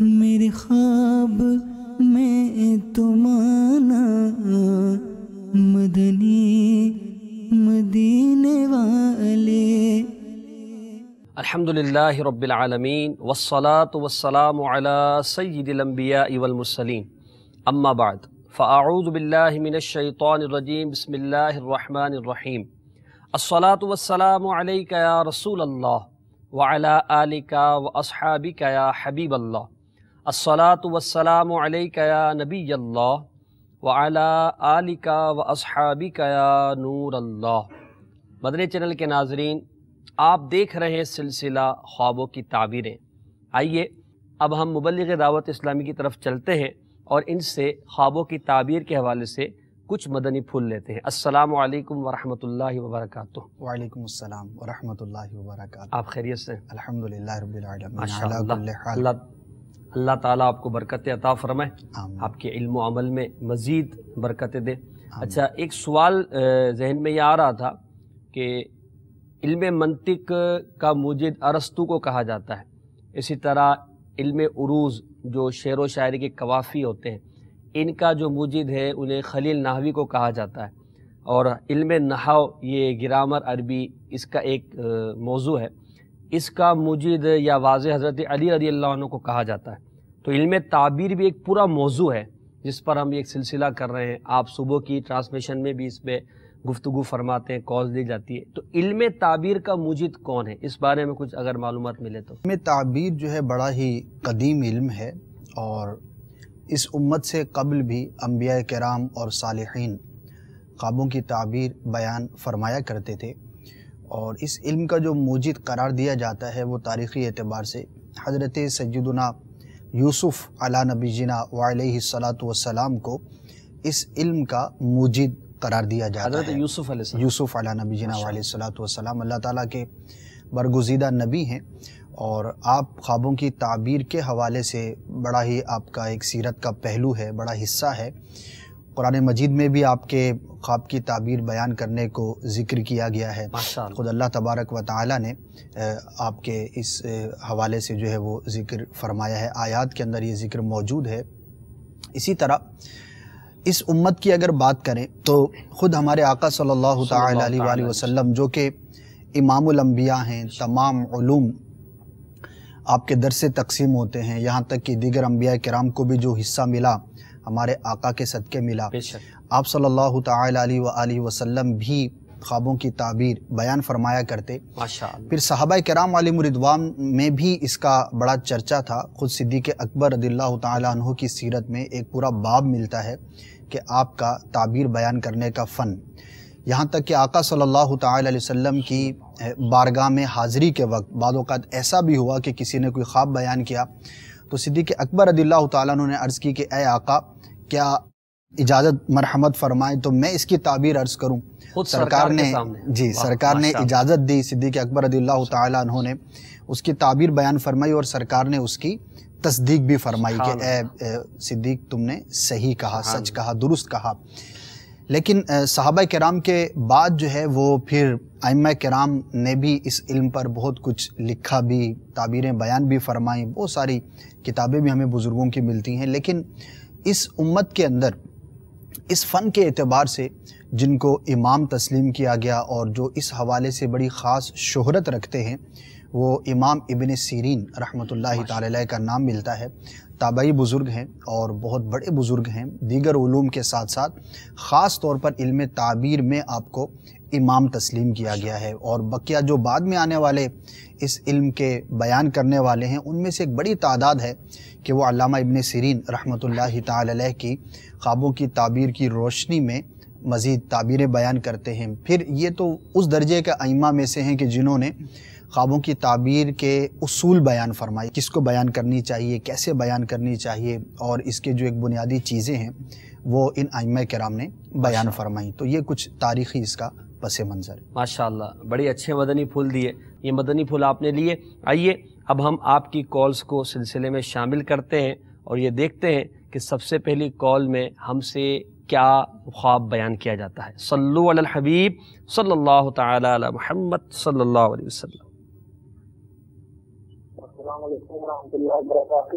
میرے خواب میں تم آنا مدنی مدینے والے۔ الحمدللہ رب العالمین والصلاة والسلام علی سید الانبیاء والمرسلین، اما بعد فاعوذ باللہ من الشیطان الرجیم، بسم اللہ الرحمن الرحیم۔ الصلاة والسلام علیک یا رسول اللہ وعلی آلک واصحابک یا حبیب اللہ۔ الصلاة والسلام علیک یا نبی اللہ وعلی آلک واصحابک یا نور اللہ۔ مدنی چینل کے ناظرین، آپ دیکھ رہے ہیں سلسلہ خوابوں کی تعبیریں۔ آئیے اب ہم مبلغ دعوت اسلامی کی طرف چلتے ہیں اور ان سے خوابوں کی تعبیر کے حوالے سے کچھ مدنی پھول لیتے ہیں۔ السلام علیکم ورحمۃ اللہ وبرکاتہ۔ وعلیکم السلام ورحمۃ اللہ وبرکاتہ۔ آپ خیریت سے؟ الحمدللہ رب العالمین۔ ماشاءاللہ، اللہ تعالیٰ آپ کو برکت عطا فرمائے، آپ کے علم و عمل میں مزید برکتیں دے۔ اچھا، ایک سوال ذہن میں یہ آ رہا تھا کہ علم منطق کا موجد ارسطو کو کہا جاتا ہے، اسی طرح علم عروض جو شعر و شاعری کے قوافی ہوتے ہیں ان کا جو موجد ہے انہیں خلیل نحوی کو کہا جاتا ہے، اور علم نحو یہ گرامر عربی اس کا ایک موضوع ہے، اس کا موجد یا واضح حضرت علی رضی اللہ عنہ کو کہا جاتا ہے۔ تو علم تعبیر بھی ایک پورا موضوع ہے جس پر ہم ایک سلسلہ کر رہے ہیں۔ آپ صبح کی ٹرانسمیشن میں بھی اس پہ گفتگو فرماتے ہیں، کالز دی جاتی ہے۔ تو علم تعبیر کا موجد کون ہے، اس بارے میں کچھ اگر معلومات ملے تو؟ علم تعبیر جو ہے بڑا ہی قدیم علم ہے، اور اس امت سے قبل بھی انبیاء کرام اور صالحین خوابوں کی تعبیر بیان فرمایا کرتے تھے، اور اس علم کا جو موجد قرار دیا جاتا ہے وہ تاریخی اعتبار سے حضرت سیدنا یوسف علی نبینا وعلیہ الصلاۃ والسلام کو اس علم کا موجد قرار دیا جاتا ہے۔ حضرت یوسف علیہ السلام، یوسف علی نبینا وعلیہ الصلاۃ والسلام اللہ تعالیٰ کے برگزیدہ نبی ہیں، اور آپ خوابوں کی تعبیر کے حوالے سے بڑا ہی آپ کا ایک سیرت کا پہلو ہے، بڑا حصہ ہے۔ قرآن مجید میں بھی آپ کے خواب کی تعبیر بیان کرنے کو ذکر کیا گیا ہے۔ خود اللہ تبارک و تعالیٰ نے آپ کے اس حوالے سے جو ہے وہ ذکر فرمایا ہے، آیات کے اندر یہ ذکر موجود ہے۔ اسی طرح اس امت کی اگر بات کریں تو خود ہمارے آقا صلی اللہ تعالیٰ علیہ وآلہ وسلم جو کہ امام الانبیاء ہیں، تمام علوم آپ کے در سے تقسیم ہوتے ہیں، یہاں تک کہ دیگر انبیاء کرام کو بھی جو حصہ ملا ہمارے آقا کے صدقے ملا۔ آپ صلی اللہ تعالیٰ علیہ وآلہ وسلم بھی خوابوں کی تعبیر بیان فرمایا کرتے۔ پھر صحابہ کرام علیہم الرضوان میں بھی اس کا بڑا چرچا تھا۔ خود صدیق اکبر رضی اللہ تعالیٰ عنہ کی سیرت میں ایک پورا باب ملتا ہے کہ آپ کا تعبیر بیان کرنے کا فن، یہاں تک کہ آقا صلی اللہ تعالیٰ علیہ وسلم کی بارگاہ میں حاضری کے وقت بعض اوقات ایسا بھی ہوا کہ کسی نے کوئی خواب بیان کیا تو صدیق اکبر رضی اللہ تعالیٰ عنہ نے عرض کی کہ اے آقا، کیا اجازت مرحمت فرمائیں تو میں اس کی تعبیر عرض کروں؟ سرکار نے اجازت دی، صدیق اکبر رضی اللہ تعالیٰ عنہ نے اس کی تعبیر بیان فرمائی، اور سرکار نے اس کی تصدیق بھی فرمائی کہ اے صدیق، تم نے صحیح کہا، سچ کہا، درست کہا۔ لیکن صحابہ کرام کے بعد جو ہے وہ پھر ائمہ کرام نے بھی اس علم پر بہت کچھ لکھا بھی، تعبیریں بیان بھی فرمائیں، بہت ساری کتابیں بھی ہمیں بزرگوں کی ملتی ہیں۔ لیکن اس امت کے اندر اس فن کے اعتبار سے جن کو امام تسلیم کیا گیا اور جو اس حوالے سے بڑی خاص شہرت رکھتے ہیں وہ امام ابن سیرین رحمۃ اللہ تعالی علیہ کا نام ملتا ہے۔ تابعی بزرگ ہیں اور بہت بڑے بزرگ ہیں، دیگر علوم کے ساتھ ساتھ خاص طور پر علم تعبیر میں آپ کو امام تسلیم کیا گیا ہے، اور بقیہ جو بعد میں آنے والے اس علم کے بیان کرنے والے ہیں ان میں سے ایک بڑی تعداد ہے کہ وہ علامہ ابن سیرین رحمۃ اللہ تعالی علیہ کی خوابوں کی تعبیر کی روشنی میں مزید تعبیریں بیان کرتے ہیں۔ پھر یہ تو اس درجے کے ائمہ میں سے ہیں کہ جنہوں نے خوابوں کی تعبیر کے اصول بیان فرمائے، کس کو بیان کرنی چاہیے، کیسے بیان کرنی چاہیے، اور اس کے جو ایک بنیادی چیزیں ہیں وہ ان ائمہ کرام نے بیان فرمائی۔ تو یہ کچھ تاریخی اس کا پس منظر ہے۔ ماشاءاللہ، بڑی اچھے مدنی پھول دیے، یہ مدنی پھول آپ نے لیے۔ آئیے اب ہم آپ کی کالز کو سلسلے میں شامل کرتے ہیں اور یہ دیکھتے ہیں کہ سب سے پہلی کال میں ہم سے کیا خواب بیان کیا جاتا ہے۔ صلو علی الحبیب صلی اللہ تعالی علی محمد صلی اللہ علیہ وسلم۔ السلام علیکم ورحمۃ اللہ وبرکاتہ۔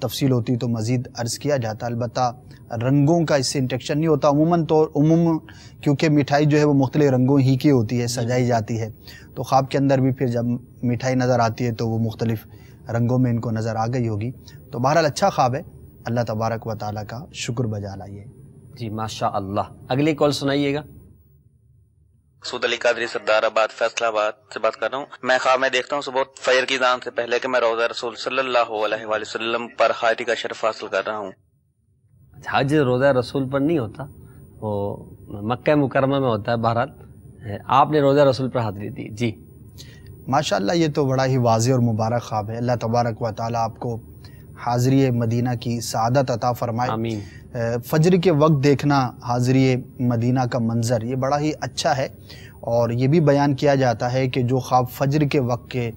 تفصیل ہوتی تو مزید عرض کیا جاتا. البتہ رنگوں کا اس سے انٹریکشن نہیں ہوتا عموماً کیونکہ مٹھائی جو ہے وہ مختلف رنگوں ہی کی ہوتی ہے, سجائی جاتی ہے, تو خواب کے اندر بھی پھر جب مٹھائی نظر آتی ہے تو وہ مختلف رنگوں میں ان کو نظر آ گئی ہوگی. تو بہرحال اچھا خواب ہے, اللہ تبارک و تعالیٰ کا شکر بجا لائیے. جی ماشاء اللہ. اگلی کال سنائیے گا. سود علی قادری سردار آباد فیصلہ آباد سے بات کر رہا ہوں. میں خواب میں دیکھتا ہوں صبح فجر کی اذان سے پہلے کہ میں روزہ رسول صلی اللہ علیہ وآلہ وسلم پر حاضری کا شرف حاصل کر رہا ہوں. حج روزہ رسول پر نہیں ہوتا, وہ مکہ مکرمہ میں ہوتا ہے. بہرحال آپ نے روزہ رسول پر حاضری دی. جی ماشاءاللہ, یہ تو بڑا ہی واضح اور مبارک خواب ہے. اللہ تبارک و تعالیٰ آپ کو حاضری مدینہ کی سعادت عطا فرمائے. آمین. فجر کے وقت دیکھنا حاضری مدینہ کا منظر یہ بڑا ہی اچھا ہے, اور یہ بھی بیان کیا جاتا ہے کہ جو خواب فجر کے وقت کے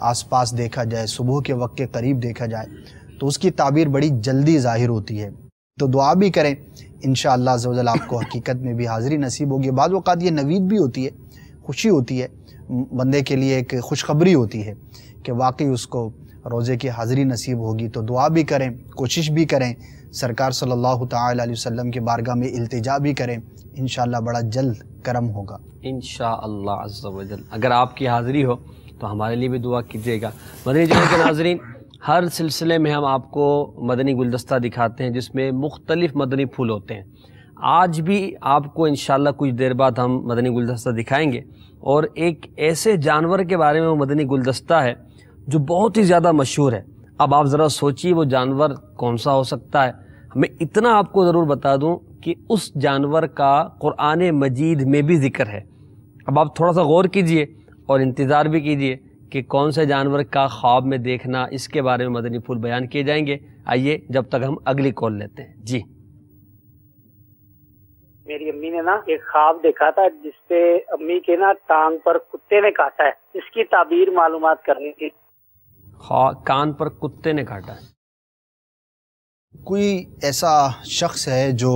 آس پاس دیکھا جائے, صبح کے وقت کے قریب دیکھا جائے, تو اس کی تعبیر بڑی جلدی ظاہر ہوتی ہے. تو دعا بھی کریں, انشاءاللہ عز و جل آپ کو حقیقت میں بھی حاضری نصیب ہوگی. بعض اوقات یہ نوید بھی ہوتی ہے, خوشی ہوتی ہے بندے کے لیے, ایک خوشخبری ہوتی ہے کہ واقعی اس کو روزے کی حاضری نصیب ہوگی. تو دعا بھی کریں, کوشش بھی کریں, سرکار صلی اللہ تعالی علیہ وسلم کی بارگاہ میں التجا بھی کریں, انشاءاللہ بڑا جلد کرم ہوگا انشاءاللہ عز و جل. اگر آپ کی حاضری ہو تو ہمارے لیے بھی دعا کیجیے گا. مدنی چینل کے ناظرین, ہر سلسلے میں ہم آپ کو مدنی گلدستہ دکھاتے ہیں جس میں مختلف مدنی پھول ہوتے ہیں. آج بھی آپ کو انشاءاللہ کچھ دیر بعد ہم مدنی گلدستہ دکھائیں گے, اور ایک ایسے جانور کے بارے میں وہ مدنی گلدستہ ہے جو بہت ہی زیادہ مشہور ہے. اب آپ ذرا سوچیے وہ جانور کون سا ہو سکتا ہے. میں اتنا آپ کو ضرور بتا دوں کہ اس جانور کا قرآن مجید میں بھی ذکر ہے. اب آپ تھوڑا سا غور کیجئے اور انتظار بھی کیجئے کہ کون سے جانور کا خواب میں دیکھنا, اس کے بارے میں مدنی پھول بیان کیے جائیں گے. آئیے جب تک ہم اگلی کال لیتے ہیں. جی میری امی نے نا ایک خواب دیکھا تھا جس پہ امی کے نا ٹانگ پر کتے نے کاٹا ہے, اس کی تعبیر معلومات کرنی تھی. کان پر کتے نے کاٹا ہے. کوئی ایسا شخص ہے جو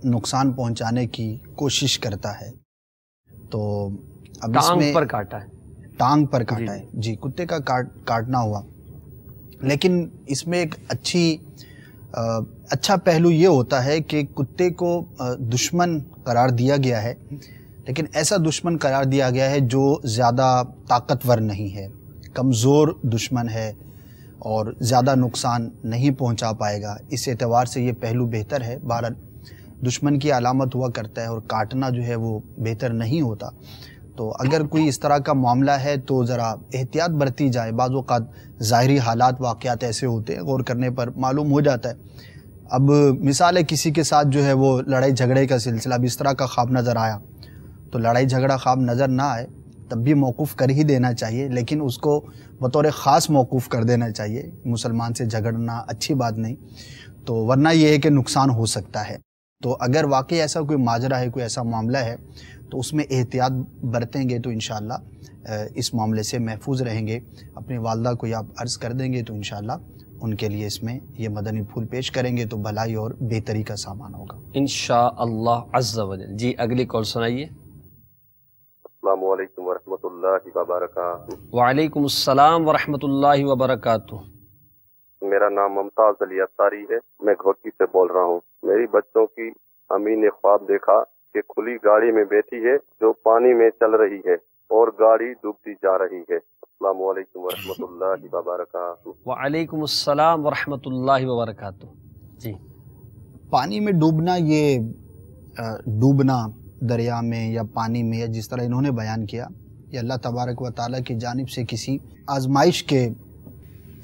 نقصان پہنچانے کی کوشش کرتا ہے, تو اب اس میں ٹانگ پر کاٹا ہے. ٹانگ پر کاٹا ہے, جی کتے کا کاٹنا ہوا. لیکن اس میں ایک اچھا پہلو یہ ہوتا ہے کہ کتے کو دشمن قرار دیا گیا ہے, لیکن ایسا دشمن قرار دیا گیا ہے جو زیادہ طاقتور نہیں ہے, کمزور دشمن ہے اور زیادہ نقصان نہیں پہنچا پائے گا. اس اعتبار سے یہ پہلو بہتر ہے. بہرحال دشمن کی علامت ہوا کرتا ہے اور کاٹنا جو ہے وہ بہتر نہیں ہوتا. تو اگر کوئی اس طرح کا معاملہ ہے تو ذرا احتیاط برتی جائے. بعض اوقات ظاہری حالات واقعات ایسے ہوتے ہیں, غور کرنے پر معلوم ہو جاتا ہے. اب مثال ہے کسی کے ساتھ جو ہے وہ لڑائی جھگڑے کا سلسلہ, اب اس طرح کا خواب نظر آیا, تو لڑائی جھگڑا خواب نظر نہ آئے تب بھی موقوف کر ہی دینا چاہیے, لیکن اس کو بطور خاص موقوف کر دینا چاہیے. مسلمان سے جھگڑنا اچھی بات نہیں, تو ورنہ یہ ہے کہ نقصان ہو سکتا ہے. تو اگر واقعی ایسا کوئی ماجرا ہے, کوئی ایسا معاملہ ہے, تو اس میں احتیاط برتیں گے تو انشاءاللہ اس معاملے سے محفوظ رہیں گے. اپنی والدہ کو آپ عرض کر دیں گے تو انشاءاللہ ان کے لیے اس میں یہ مدنی پھول پیش کریں گے تو بھلائی اور بہتری کا سامان ہوگا انشاءاللہ عز و جل. جی اگلی کال سنائیے. السلام علیکم ورحمۃ اللہ وبرکاتہ. وعلیکم السلام ورحمۃ اللہ وبرکاتہ. میرا نام ممتاز علی اتاری ہے, میں گھوٹی سے بول رہا ہوں. میری بچوں کی امی نے خواب دیکھا کہ کھلی گاڑی میں بیٹھی ہے جو پانی میں چل رہی ہے اور گاڑی ڈوبتی جا رہی ہے. السلام علیکم ورحمۃ اللہ وبرکاتہ. وعلیکم السلام ورحمۃ اللہ وبرکاتہ. جی پانی میں ڈوبنا, یہ ڈوبنا دریا میں یا پانی میں یا جس طرح انہوں نے بیان کیا, یہ اللہ تبارک و تعالیٰ کی جانب سے کسی آزمائش کے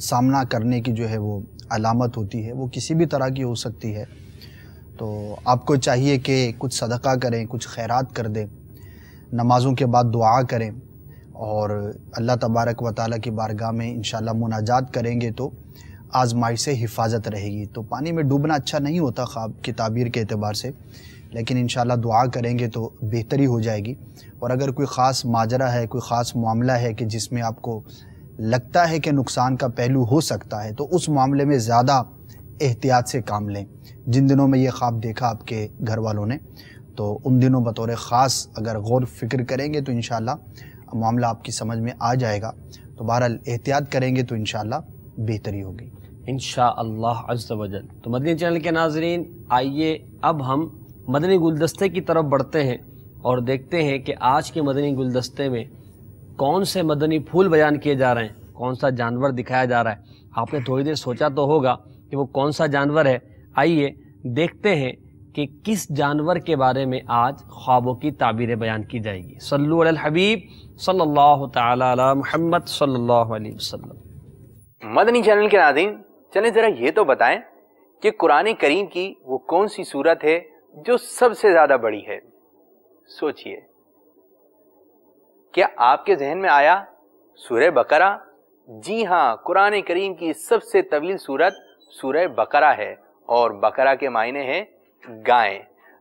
سامنا کرنے کی جو ہے وہ علامت ہوتی ہے. وہ کسی بھی طرح کی ہو سکتی ہے. تو آپ کو چاہیے کہ کچھ صدقہ کریں, کچھ خیرات کر دیں, نمازوں کے بعد دعا کریں اور اللہ تبارک و تعالیٰ کی بارگاہ میں انشاءاللہ مناجات کریں گے تو آزمائش سے حفاظت رہے گی. تو پانی میں ڈوبنا اچھا نہیں ہوتا خواب کی تعبیر کے اعتبار سے, لیکن انشاءاللہ دعا کریں گے تو بہتری ہو جائے گی. اور اگر کوئی خاص ماجرا ہے, کوئی خاص معاملہ ہے کہ جس میں آپ کو لگتا ہے کہ نقصان کا پہلو ہو سکتا ہے, تو اس معاملے میں زیادہ احتیاط سے کام لیں. جن دنوں میں یہ خواب دیکھا آپ کے گھر والوں نے, تو ان دنوں بطور خاص اگر غور فکر کریں گے تو انشاءاللہ معاملہ آپ کی سمجھ میں آ جائے گا. تو بہرحال احتیاط کریں گے تو انشاءاللہ بہتری ہوگی انشاءاللہ عز و جل۔ تو مدنی چینل کے ناظرین، آئیے اب ہم مدنی گلدستے کی طرف بڑھتے ہیں اور دیکھتے ہیں کہ آج کے مدنی گلدستے میں کون سے مدنی پھول بیان کیے جا رہے ہیں، کون سا جانور دکھایا جا رہا ہے۔ آپ نے تھوڑی دیر سوچا تو ہوگا کہ وہ کون سا جانور ہے۔ آئیے دیکھتے ہیں کہ کس جانور کے بارے میں آج خوابوں کی تعبیریں بیان کی جائے گی۔ صلو علی الحبیب صلی اللہ تعالی علی محمد صلی اللہ علیہ وسلم۔ مدنی چینل کے ناظرین، چلیں ذرا یہ تو بتائیں کہ قرآن کریم کی وہ کون سی سورت ہے جو سب سے زیادہ بڑی ہے؟ سوچئے، کیا آپ کے ذہن میں آیا سورہ بقرہ؟ جی ہاں، قرآن کریم کی سب سے طویل سورت سورہ بقرہ ہے، اور بقرہ کے معنی ہیں گائیں۔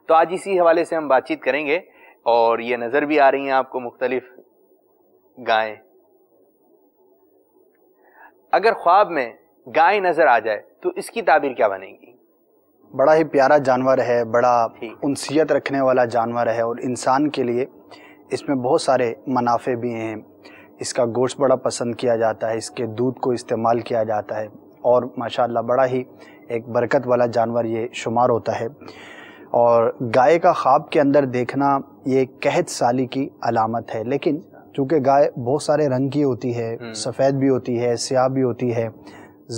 تو آج اسی حوالے سے ہم بات چیت کریں گے، اور یہ نظر بھی آ رہی ہیں آپ کو مختلف گائیں۔ اگر خواب میں گائے نظر آ جائے تو اس کی تعبیر کیا بنے گی؟ بڑا ہی پیارا جانور ہے، بڑا انسیت رکھنے والا جانور ہے، اور انسان کے لیے اس میں بہت سارے منافع بھی ہیں۔ اس کا گوشت بڑا پسند کیا جاتا ہے، اس کے دودھ کو استعمال کیا جاتا ہے، اور ماشاءاللہ بڑا ہی ایک برکت والا جانور یہ شمار ہوتا ہے۔ اور گائے کا خواب کے اندر دیکھنا یہ قحط سالی کی علامت ہے، لیکن چونکہ گائے بہت سارے رنگ کی ہوتی ہے، سفید بھی ہوتی ہے، سیاہ بھی ہوتی ہے،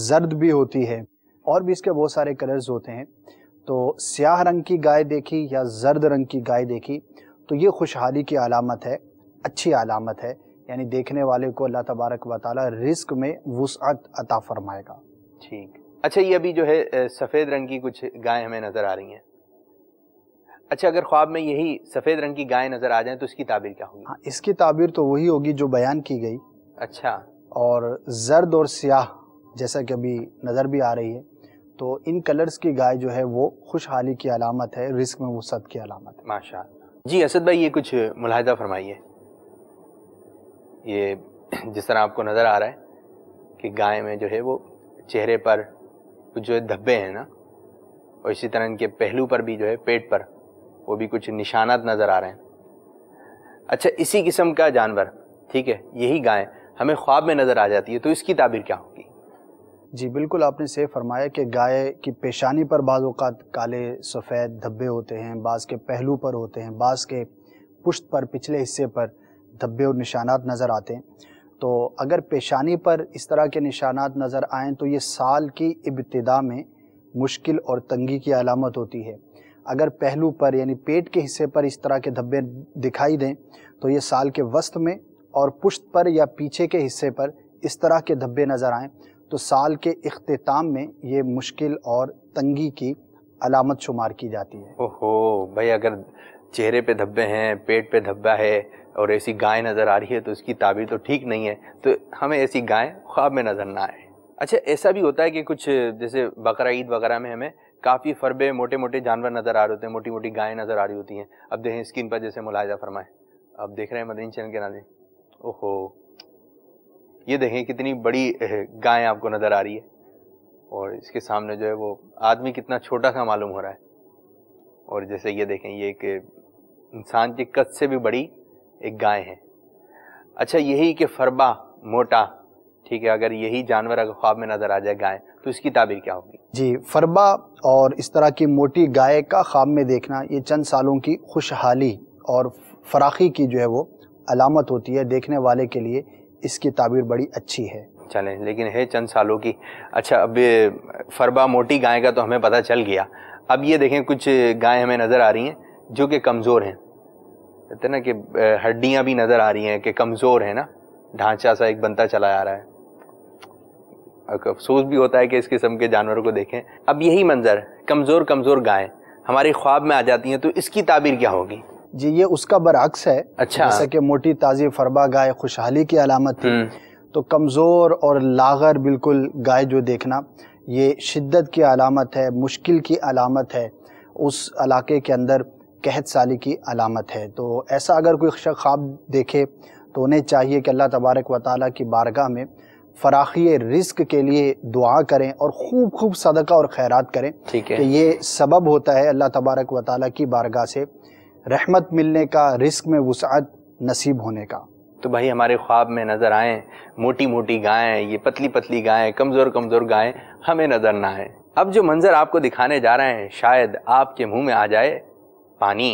زرد بھی ہوتی ہے، اور بھی اس کے بہت سارے کلرز ہوتے ہیں، تو سیاہ رنگ کی گائے دیکھی یا زرد رنگ کی گائے دیکھی تو یہ خوشحالی کی علامت ہے، اچھی علامت ہے، یعنی دیکھنے والے کو اللہ تبارک و تعالی رزق میں وسعت عطا فرمائے گا۔ ٹھیک، اچھا یہ ابھی جو ہے سفید رنگ کی کچھ گائیں ہمیں نظر آ رہی ہیں، اچھا اگر خواب میں یہی سفید رنگ کی گائیں نظر آ جائیں تو اس کی تعبیر کیا ہوگی؟ اس کی تعبیر تو وہی ہوگی جو بیان کی گئی۔ اچھا، اور زرد اور سیاہ جیسا کہ ابھی نظر بھی آ رہی ہے، تو ان کلرز کی گائے جو ہے وہ خوشحالی کی علامت ہے، رزق میں وسعت کی علامت ہے۔ ماشاءاللہ۔ جی اسد بھائی، یہ کچھ ملاحظہ فرمائیے، یہ جس طرح آپ کو نظر آ رہا ہے کہ گائے میں جو ہے وہ چہرے پر کچھ جو ہے دھبے ہیں نا، اور اسی طرح ان کے پہلو پر بھی جو ہے پیٹ پر وہ بھی کچھ نشانات نظر آ رہے ہیں۔ اچھا اسی قسم کا جانور، ٹھیک ہے، یہی گائے ہمیں خواب میں نظر آ جاتی ہے تو اس کی تعبیر کیا ہوگی؟ جی بالکل آپ نے صحیح فرمایا کہ گائے کی پیشانی پر بعض اوقات کالے سفید دھبے ہوتے ہیں، بعض کے پہلو پر ہوتے ہیں، بعض کے پشت پر پچھلے حصے پر دھبے اور نشانات نظر آتے ہیں۔ تو اگر پیشانی پر اس طرح کے نشانات نظر آئیں تو یہ سال کی ابتدا میں مشکل اور تنگی کی علامت ہوتی ہے۔ اگر پہلو پر یعنی پیٹ کے حصے پر اس طرح کے دھبے دکھائی دیں تو یہ سال کے وسط میں، اور پشت پر یا پیچھے کے حصے پر اس طرح کے دھبے نظر آئیں تو سال کے اختتام میں یہ مشکل اور تنگی کی علامت شمار کی جاتی ہے۔ اوہو بھائی، اگر چہرے پہ دھبے ہیں، پیٹ پہ دھبا ہے اور ایسی گائے نظر آ رہی ہے تو اس کی تعبیر تو ٹھیک نہیں ہے، تو ہمیں ایسی گائے خواب میں نظر نہ آئے۔ اچھا ایسا بھی ہوتا ہے کہ کچھ جیسے بقرہ عید وغیرہ میں ہمیں کافی فربے موٹے موٹے جانور نظر آ رہے ہوتے ہیں، موٹی موٹی گائیں نظر آ رہی ہوتی ہیں۔ اب دیکھیں اسکرین پر جیسے ملاحظہ فرمائیں، اب دیکھ رہے ہیں مدنی چینل کے ناظرین، اوہو یہ دیکھیں کتنی بڑی گائیں آپ کو نظر آ رہی ہے، اور اس کے سامنے جو ہے وہ آدمی کتنا چھوٹا سا معلوم ہو رہا ہے، اور جیسے یہ دیکھیں یہ ایک انسان کے قد سے بھی بڑی ایک گائے ہے۔ اچھا یہی کہ فربا موٹا، ٹھیک ہے، اگر یہی جانور اگر خواب میں نظر آ جائے گائے تو اس کی تعبیر کیا ہوگی؟ جی فربا اور اس طرح کی موٹی گائے کا خواب میں دیکھنا یہ چند سالوں کی خوشحالی اور فراخی کی جو ہے وہ علامت ہوتی ہے، دیکھنے والے کے لیے اس کی تعبیر بڑی اچھی ہے۔ چلیں، لیکن ہے چند سالوں کی۔ اچھا اب فربا موٹی گائے کا تو ہمیں پتہ چل گیا، اب یہ دیکھیں کچھ گائیں ہمیں نظر آ رہی ہیں جو کہ کمزور ہیں، کہتے ہیں نا کہ ہڈیاں بھی نظر آ رہی ہیں کہ کمزور ہیں نا، ڈھانچہ سا ایک بنتا چلا آ رہا ہے، افسوس بھی ہوتا ہے کہ اس قسم کے جانوروں کو دیکھیں۔ اب یہی منظر کمزور کمزور گائیں ہماری خواب میں آ جاتی ہیں تو اس کی تعبیر کیا ہوگی؟ جی یہ اس کا برعکس ہے۔ اچھا، جیسا کہ موٹی تازی فربا گائے خوشحالی کی علامت تھی، تو کمزور اور لاغر بالکل گائے جو دیکھنا یہ شدت کی علامت ہے، مشکل کی علامت ہے، اس علاقے کے اندر قحط سالی کی علامت ہے۔ تو ایسا اگر کوئی شخص خواب دیکھے تو انہیں چاہیے کہ اللہ تبارک و تعالیٰ کی بارگاہ میں فراخی رزق کے لیے دعا کریں اور خوب خوب صدقہ اور خیرات کریں، کہ یہ سبب ہوتا ہے اللہ تبارک و تعالیٰ کی بارگاہ سے رحمت ملنے کا، رزق میں وسعت نصیب ہونے کا۔ تو بھائی ہمارے خواب میں نظر آئیں موٹی موٹی گائیں، یہ پتلی پتلی گائیں، کمزور کمزور گائیں ہمیں نظر نہ آئیں۔ اب جو منظر آپ کو دکھانے جا رہے ہیں شاید آپ کے منہ میں آ جائے پانی۔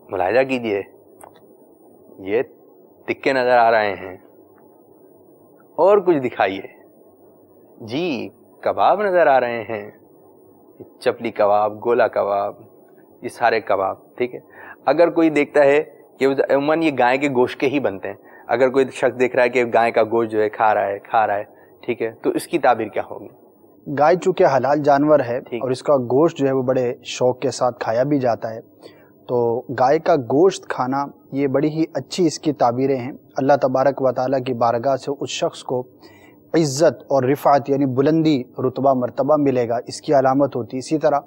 ملاحظہ کیجئے، یہ تکے نظر آ رہے ہیں، اور کچھ دکھائیے جی، کباب نظر آ رہے ہیں، چپلی کباب، گولا کباب، یہ سارے کباب، ٹھیک ہے۔ اگر کوئی دیکھتا ہے کہ عموماً یہ گائے کے گوشت کے ہی بنتے ہیں، اگر کوئی شخص دیکھ رہا ہے کہ گائے کا گوشت جو ہے کھا رہا ہے، ٹھیک ہے، تو اس کی تعبیر کیا ہوگی؟ گائے چونکہ حلال جانور ہے اور اس کا گوشت جو ہے وہ بڑے شوق کے ساتھ کھایا بھی جاتا ہے، تو گائے کا گوشت کھانا یہ بڑی ہی اچھی اس کی تعبیریں ہیں۔ اللہ تبارک و تعالیٰ کی بارگاہ سے اس شخص کو عزت اور رفعت یعنی بلندی، رتبہ، مرتبہ ملے گا، اس کی علامت ہوتی ہے۔ اسی طرح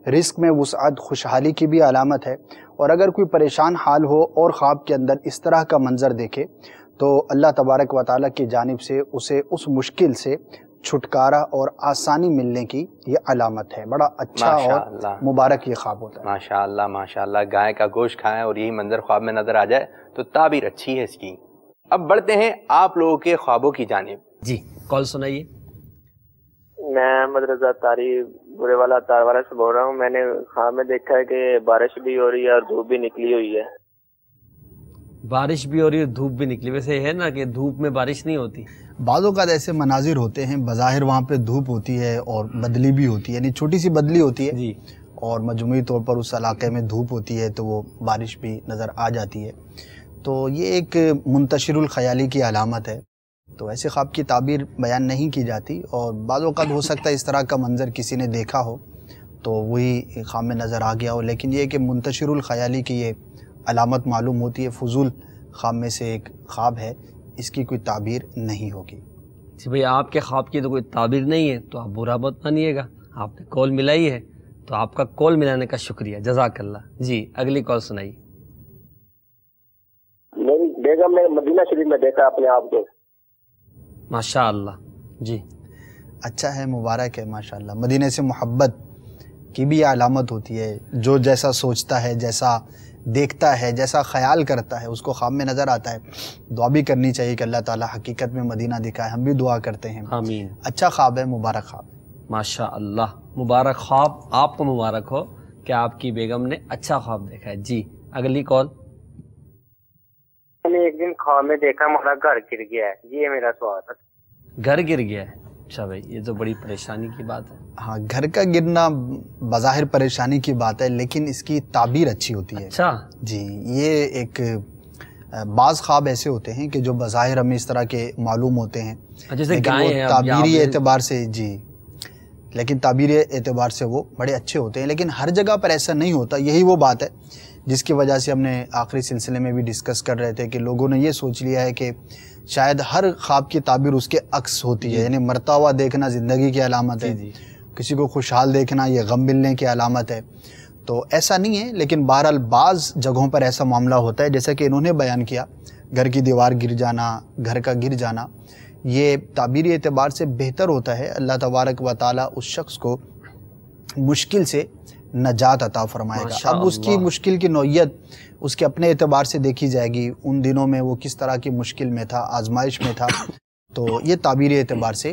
رزق میں وسعت، خوشحالی کی بھی علامت ہے۔ اور اگر کوئی پریشان حال ہو اور خواب کے اندر اس طرح کا منظر دیکھے تو اللہ تبارک و تعالیٰ کی جانب سے اسے اس مشکل سے چھٹکارا اور آسانی ملنے کی یہ علامت ہے۔ بڑا اچھا اور مبارک یہ خواب ہوتا ہے۔ ماشاءاللہ ماشاءاللہ، گائے کا گوشت کھائیں اور یہی منظر خواب میں نظر آ جائے تو تعبیر اچھی ہے اس کی۔ اب بڑھتے ہیں آپ لوگوں کے خوابوں کی جانب۔ جی کال سنائیے۔ میں احمد رضا طاری برے والا تاروالا سے بول رہا ہوں۔ میں نے خواب میں دیکھا ہے کہ بارش بھی ہو رہی ہے اور دھوپ بھی نکلی ہوئی ہے۔ بارش بھی ہو رہی ہے، دھوپ بھی نکلی، ویسے ہے نا کہ دھوپ میں بارش نہیں ہوتی۔ بعض اوقات ایسے مناظر ہوتے ہیں بظاہر وہاں پہ دھوپ ہوتی ہے اور بدلی بھی ہوتی ہے، یعنی چھوٹی سی بدلی ہوتی ہے جی، اور مجموعی طور پر اس علاقے میں دھوپ ہوتی ہے تو وہ بارش بھی نظر آ جاتی ہے۔ تو یہ ایک منتشر الخیالی کی علامت ہے، تو ایسے خواب کی تعبیر بیان نہیں کی جاتی، اور بعض اوقات ہو سکتا ہے اس طرح کا منظر کسی نے دیکھا ہو تو وہی خواب میں نظر آ گیا ہو، لیکن یہ کہ منتشر الخیالی کی یہ علامت معلوم ہوتی ہے، فضول خواب میں سے ایک خواب ہے، اس کی کوئی تعبیر نہیں ہوگی۔ جی بھئی، آپ کے خواب کی تو کوئی تعبیر نہیں ہے تو آپ برا مت مانیے گا، آپ نے کال ملائی ہے تو آپ کا کال ملانے کا شکریہ، جزاک اللہ۔ جی اگلی کال سنائیے۔ میری بیگم نے مدینہ شریف میں دیکھا اپنے آپ کو۔ ماشاء اللہ، جی اچھا ہے، مبارک ہے، ماشاءاللہ۔ مدینہ سے محبت کی بھی یہ علامت ہوتی ہے، جو جیسا سوچتا ہے، جیسا دیکھتا ہے، جیسا خیال کرتا ہے اس کو خواب میں نظر آتا ہے۔ دعا بھی کرنی چاہیے کہ اللہ تعالیٰ حقیقت میں مدینہ دکھائے، ہم بھی دعا کرتے ہیں۔ آمین۔ اچھا خواب ہے، مبارک خواب ہے۔ ماشاء اللہ، مبارک خواب، آپ کو مبارک ہو کہ آپ کی بیگم نے اچھا خواب دیکھا ہے۔ جی اگلی کال۔ میں نے ایک دن خواب میں دیکھا ہمارا گھر گر گیا ہے، یہ میرا سوال ہے۔ گھر گر گیا ہے؟ اچھا بھائی، یہ تو بڑی پریشانی کی بات ہے۔ ہاں، گھر کا گرنا بظاہر پریشانی کی بات ہے، لیکن اس کی تعبیر اچھی ہوتی ہے۔ اچھا جی، یہ ایک بعض خواب ایسے ہوتے ہیں کہ جو بظاہر ہمیں اس طرح کے معلوم ہوتے ہیں، جیسے لیکن وہ تعبیری اعتبار سے، جی لیکن تعبیری اعتبار سے وہ بڑے اچھے ہوتے ہیں، لیکن ہر جگہ پر ایسا نہیں ہوتا۔ یہی وہ بات ہے جس کی وجہ سے ہم نے آخری سلسلے میں بھی ڈسکس کر رہے تھے کہ لوگوں نے یہ سوچ لیا ہے کہ شاید ہر خواب کی تعبیر اس کے عکس ہوتی ہے، یعنی مرتا ہوا دیکھنا زندگی کی علامت ہے، کسی کو خوشحال دیکھنا یہ غم ملنے کی علامت ہے، تو ایسا نہیں ہے۔ لیکن بہرحال بعض جگہوں پر ایسا معاملہ ہوتا ہے جیسا کہ انہوں نے بیان کیا، گھر کی دیوار گر جانا، گھر کا گر جانا، یہ تعبیری اعتبار سے بہتر ہوتا ہے۔ اللہ تبارک و تعالیٰ اس شخص کو مشکل سے نجات عطا فرمائے گا۔ اب اس کی مشکل کی نوعیت اس کے اپنے اعتبار سے دیکھی جائے گی، ان دنوں میں وہ کس طرح کی مشکل میں تھا، آزمائش میں تھا، تو یہ تعبیری اعتبار سے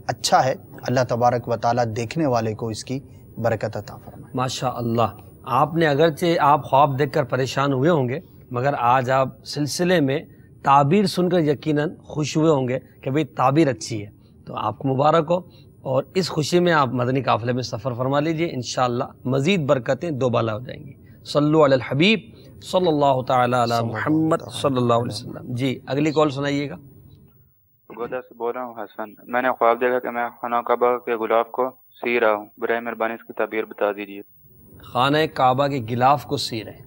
اچھا ہے۔ اللہ تبارک و تعالیٰ دیکھنے والے کو اس کی برکت عطا فرمائے۔ ماشاء اللہ، آپ نے اگرچہ آپ خواب دیکھ کر پریشان ہوئے ہوں گے، مگر آج آپ سلسلے میں تعبیر سن کر یقیناً خوش ہوئے ہوں گے کہ بھئی تعبیر اچھی ہے، تو آپ کو مبارک ہو، اور اس خوشی میں آپ مدنی قافلے میں سفر فرما لیجئے، انشاءاللہ مزید برکتیں دوبالا ہو جائیں گی۔ صلو علی الحبیب صلی اللہ تعالی علی محمد صلی اللہ علیہ وسلم۔ جی اگلی کال سنائیے گا۔ گودا سے بول رہا ہوں حسن، میں نے خواب دیکھا کہ میں خانہ کعبہ کے غلاف کو سی رہا ہوں، برائے مہربانی اس کی تعبیر بتا دیجیے۔ خانہ کعبہ کے غلاف کو سی رہے ہیں؟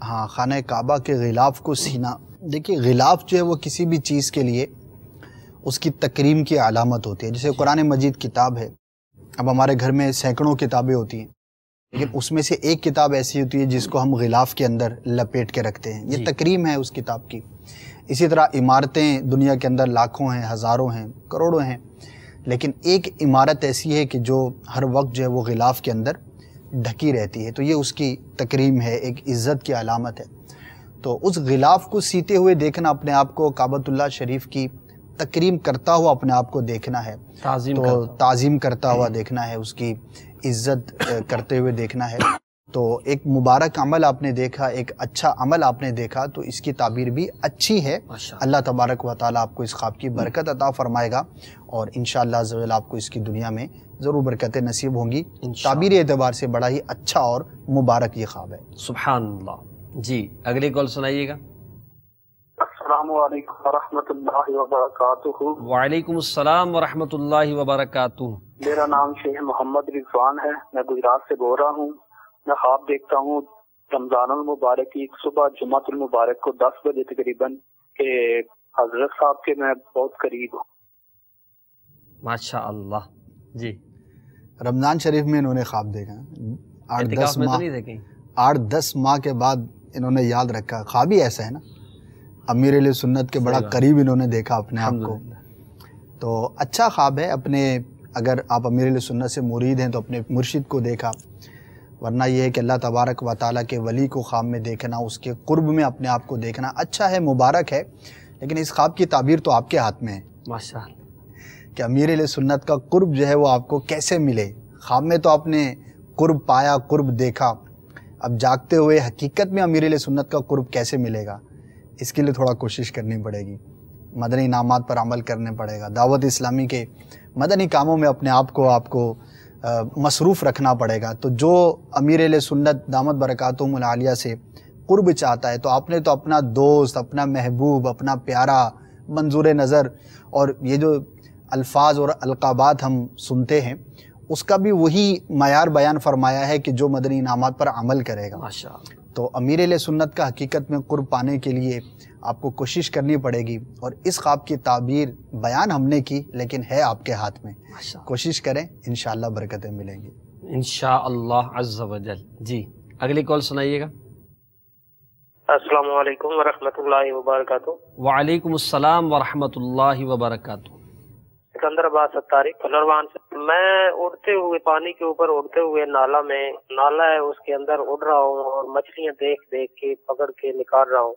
ہاں، خانہ کعبہ کے غلاف کو سینا، دیکھیے غلاف جو ہے وہ کسی بھی چیز کے لیے اس کی تکریم کی علامت ہوتی ہے۔ جیسے قرآن مجید کتاب ہے، اب ہمارے گھر میں سینکڑوں کتابیں ہوتی ہیں، لیکن اس میں سے ایک کتاب ایسی ہوتی ہے جس کو ہم غلاف کے اندر لپیٹ کے رکھتے ہیں، یہ تکریم ہے اس کتاب کی۔ اسی طرح عمارتیں دنیا کے اندر لاکھوں ہیں، ہزاروں ہیں، کروڑوں ہیں، لیکن ایک عمارت ایسی ہے کہ جو ہر وقت جو ہے وہ غلاف کے اندر ڈھکی رہتی ہے، تو یہ اس کی تکریم ہے، ایک عزت کی علامت ہے۔ تو اس غلاف کو سیتے ہوئے دیکھنا اپنے آپ کو کعبۃ اللہ شریف کی تکریم کرتا ہوا اپنے آپ کو دیکھنا ہے، تعظیم کرتا ہوا دیکھنا ہے، اس کی عزت کرتے ہوئے دیکھنا ہے. تو ایک مبارک عمل آپ نے دیکھا، ایک اچھا عمل آپ نے دیکھا، تو اس کی تعبیر بھی اچھی ہے. اللہ تبارک و تعالیٰ آپ کو اس خواب کی برکت عطا فرمائے گا اور انشاءاللہ عز و جل آپ کو اس کی دنیا میں ضرور برکتیں نصیب ہوں گی. تعبیری اعتبار سے بڑا ہی اچھا اور مبارک یہ خواب ہے. سبحان اللہ. جی اگلی کال سنائیے گا. السلام علیکم ورحمۃ اللہ وبرکاتہ. وعلیکم السلام ورحمۃ اللہ وبرکاتہ. میرا نام شیخ محمد رضوان ہے، میں گجرات سے بول رہا ہوں. میں خواب دیکھتا ہوں رمضان المبارک کی صبح جمعۃ المبارک کو 10 بجے تقریباً کہ حضرت صاحب کے میں بہت قریب ہوں. ماشاء اللہ. جی رمضان شریف میں انہوں نے خواب دیکھا، 8-10 ماہ کے بعد انہوں نے یاد رکھا. خواب ہی ایسا ہے نا، امیر علیہ سنت کے بڑا قریب انہوں نے دیکھا اپنے آپ کو. تو اچھا خواب ہے. اپنے اگر آپ امیر علیہ سنت سے مرید ہیں تو اپنے مرشد کو دیکھا، ورنہ یہ ہے کہ اللہ تبارک و تعالیٰ کے ولی کو خواب میں دیکھنا، اس کے قرب میں اپنے آپ کو دیکھنا اچھا ہے، مبارک ہے. لیکن اس خواب کی تعبیر تو آپ کے ہاتھ میں ہے ماشاءاللہ کہ امیر علیہ سنت کا قرب جو ہے وہ آپ کو کیسے ملے. خواب میں تو آپ نے قرب پایا، قرب دیکھا، اب جاگتے ہوئے حقیقت میں امیر علیہ سنت کا قرب کیسے ملے گا، اس کے لیے تھوڑا کوشش کرنی پڑے گی، مدنی انعامات پر عمل کرنے پڑے گا، دعوت اسلامی کے مدنی کاموں میں اپنے آپ کو مصروف رکھنا پڑے گا. تو جو امیر علیہ سنت دامت برکاتہم العالیہ سے قرب چاہتا ہے تو آپ نے تو اپنا دوست، اپنا محبوب، اپنا پیارا منظور نظر، اور یہ جو الفاظ اور القابات ہم سنتے ہیں اس کا بھی وہی معیار بیان فرمایا ہے کہ جو مدنی انعامات پر عمل کرے گا. تو امیر علیہ سنت کا حقیقت میں قرب پانے کے لیے آپ کو کوشش کرنی پڑے گی. اور اس خواب کی تعبیر بیان ہم نے کی لیکن ہے آپ کے ہاتھ میں، کوشش کریں انشاءاللہ برکتیں ملیں گی انشاءاللہ عز و جل. جی اگلی کال سنائیے گا. السلام علیکم ورحمۃ اللہ وبرکاتہ. وعلیکم السلام ورحمۃ اللہ وبرکاتہ. سکندر آباد ستاری پھلروان سے. میں اڑتے ہوئے پانی کے اوپر اڑتے ہوئے نالا ہے اس کے اندر اڑ رہا ہوں اور مچھلیاں دیکھ کے پکڑ کے نکال رہا ہوں.